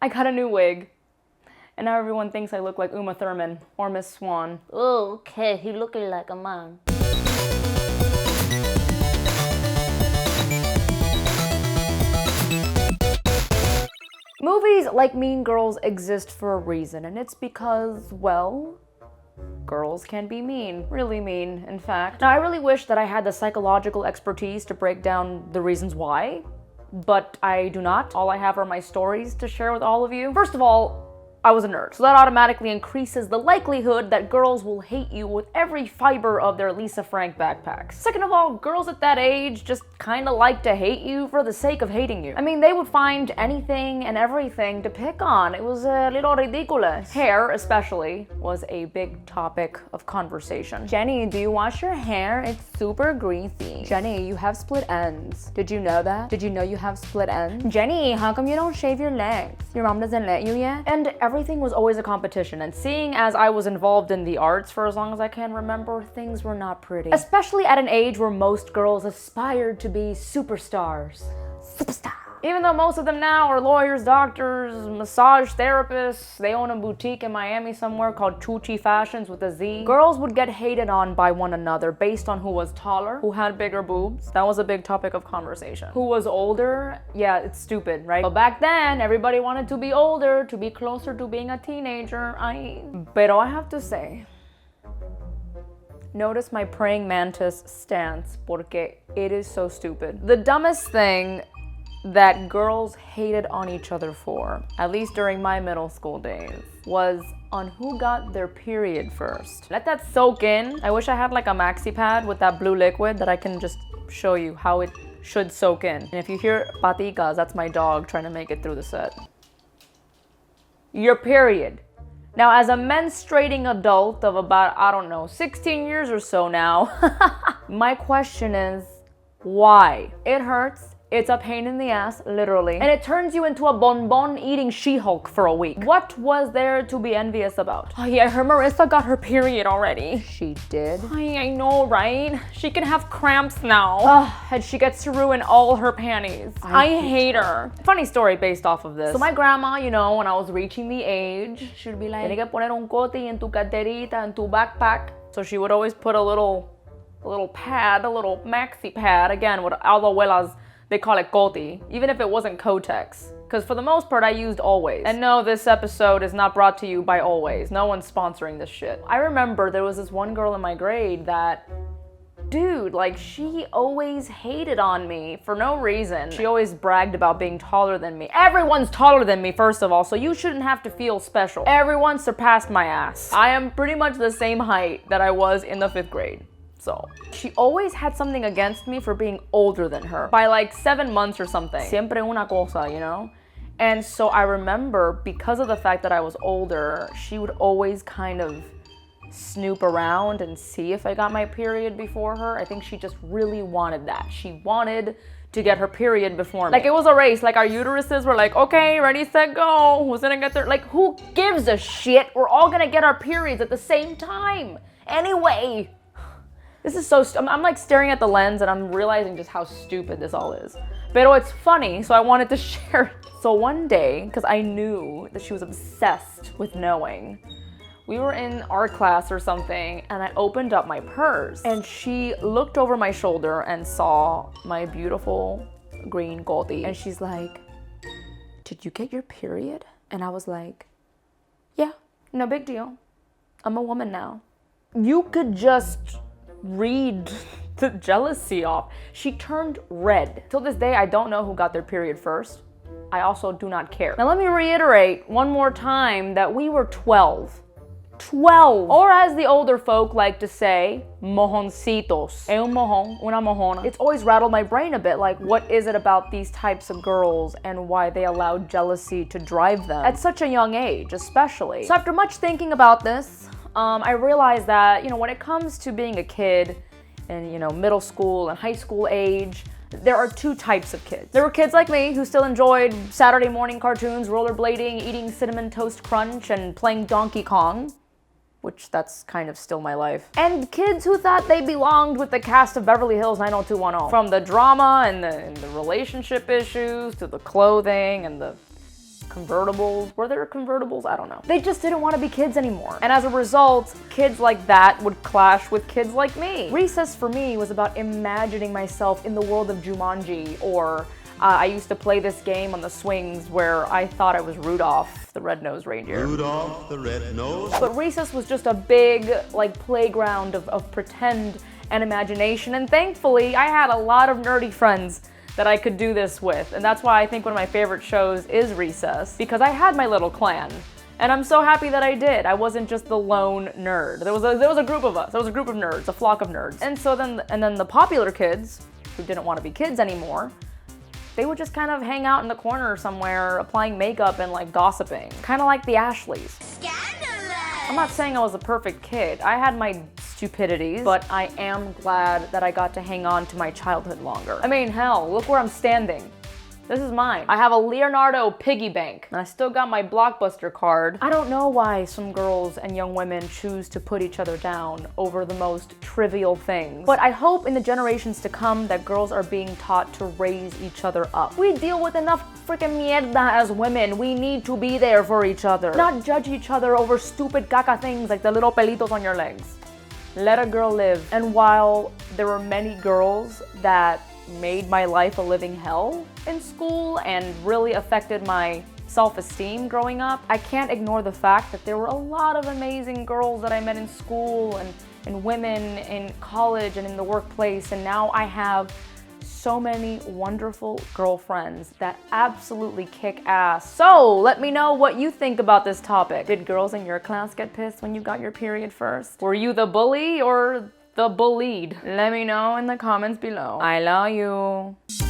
I got a new wig. And now everyone thinks I look like Uma Thurman or Miss Swan. Oh, okay, he looking like a man. Movies like Mean Girls exist for a reason, and it's because, well, girls can be mean. Really mean, in fact. Now, I really wish that I had the psychological expertise to break down the reasons why, but I do not. All I have are my stories to share with all of you. First of all, I was a nerd, so that automatically increases the likelihood that girls will hate you with every fiber of their Lisa Frank backpacks. Second of all, girls at that age just kinda like to hate you for the sake of hating you. I mean, they would find anything and everything to pick on. It was a little ridiculous. Hair, especially, was a big topic of conversation. Jenny, do you wash your hair? It's super greasy. Jenny, you have split ends. Did you know that? Did you know you have split ends? Jenny, how come you don't shave your legs? Your mom doesn't let you yet? And everything was always a competition, and seeing as I was involved in the arts for as long as I can remember, things were not pretty. Especially at an age where most girls aspired to be superstars. Superstar. Even though most of them now are lawyers, doctors, massage therapists, they own a boutique in Miami somewhere called Chuchi Fashions with a Z. Girls would get hated on by one another based on who was taller, who had bigger boobs. That was a big topic of conversation. Who was older? Yeah, it's stupid, right? But back then, everybody wanted to be older, to be closer to being a teenager. Pero I have to say, notice my praying mantis stance, porque it is so stupid. The dumbest thing that girls hated on each other for, at least during my middle school days, was on who got their period first. Let that soak in. I wish I had like a maxi pad with that blue liquid that I can just show you how it should soak in. And if you hear paticas, that's my dog trying to make it through the set. Your period. Now, as a menstruating adult of about, I don't know, 16 years or so now, my question is, why? It hurts. It's a pain in the ass, literally. And it turns you into a bonbon-eating She-Hulk for a week. What was there to be envious about? Oh yeah, I heard Marissa got her period already. She did? I know, right? She can have cramps now. Ugh, and she gets to ruin all her panties. I hate her. Funny story based off of this. So my grandma, you know, when I was reaching the age, she would be like, "Tienes que poner un coti en tu carterita, en tu backpack." So she would always put a little pad, a little maxi pad, again, what all the abuelas, they call it coti, even if it wasn't Kotex. Because for the most part, I used Always. And no, this episode is not brought to you by Always. No one's sponsoring this shit. I remember there was this one girl in my grade that, dude, like, she always hated on me for no reason. She always bragged about being taller than me. Everyone's taller than me, first of all, so you shouldn't have to feel special. Everyone surpassed my ass. I am pretty much the same height that I was in the 5th grade. So she always had something against me for being older than her by like 7 months or something. Siempre una cosa, you know? And so I remember, because of the fact that I was older, she would always kind of snoop around and see if I got my period before her. I think she just really wanted that. She wanted to get her period before me. Like, it was a race. Like, our uteruses were like, okay, ready, set, go. Who's gonna get their, like, who gives a shit? We're all gonna get our periods at the same time. Anyway. This is so I'm like staring at the lens and I'm realizing just how stupid this all is. Pero it's funny, so I wanted to share it. So one day, because I knew that she was obsessed with knowing, we were in art class or something, and I opened up my purse, and she looked over my shoulder and saw my beautiful green goldie, and she's like, "Did you get your period?" And I was like, "Yeah, no big deal. I'm a woman now." You could just read the jealousy off. She turned red. Till this day, I don't know who got their period first. I also do not care. Now let me reiterate one more time that we were 12. 12! Or as the older folk like to say, mojoncitos. Un mojón, una mojona. It's always rattled my brain a bit, like, what is it about these types of girls and why they allow jealousy to drive them at such a young age, especially. So after much thinking about this, I realized that, you know, when it comes to being a kid in, you know, middle school and high school age, there are two types of kids. There were kids like me who still enjoyed Saturday morning cartoons, rollerblading, eating Cinnamon Toast Crunch, and playing Donkey Kong, which that's kind of still my life. And kids who thought they belonged with the cast of Beverly Hills 90210. From the drama and the relationship issues to the clothing and the convertibles. Were there convertibles? I don't know. They just didn't want to be kids anymore. And as a result, kids like that would clash with kids like me. Recess for me was about imagining myself in the world of Jumanji, or I used to play this game on the swings where I thought I was Rudolph, the red-nosed reindeer. Rudolph the red-nosed. But recess was just a big, like, playground of pretend and imagination, and thankfully I had a lot of nerdy friends that I could do this with, and that's why I think one of my favorite shows is Recess, because I had my little clan, and I'm so happy that I did. I wasn't just the lone nerd. There was a group of us. There was a group of nerds, a flock of nerds. And so then the popular kids, who didn't want to be kids anymore, they would just kind of hang out in the corner somewhere, applying makeup and like gossiping. Kind of like the Ashleys. I'm not saying I was a perfect kid. I had my stupidities, but I am glad that I got to hang on to my childhood longer. I mean, hell, look where I'm standing. This is mine. I have a Leonardo piggy bank, and I still got my Blockbuster card. I don't know why some girls and young women choose to put each other down over the most trivial things, but I hope in the generations to come that girls are being taught to raise each other up. We deal with enough freaking mierda as women. We need to be there for each other, not judge each other over stupid caca things like the little pelitos on your legs. Let a girl live. And while there were many girls that made my life a living hell in school and really affected my self-esteem growing up, I can't ignore the fact that there were a lot of amazing girls that I met in school and women in college and in the workplace, and now I have so many wonderful girlfriends that absolutely kick ass. So let me know what you think about this topic. Did girls in your class get pissed when you got your period first? Were you the bully or the bullied? Let me know in the comments below. I love you.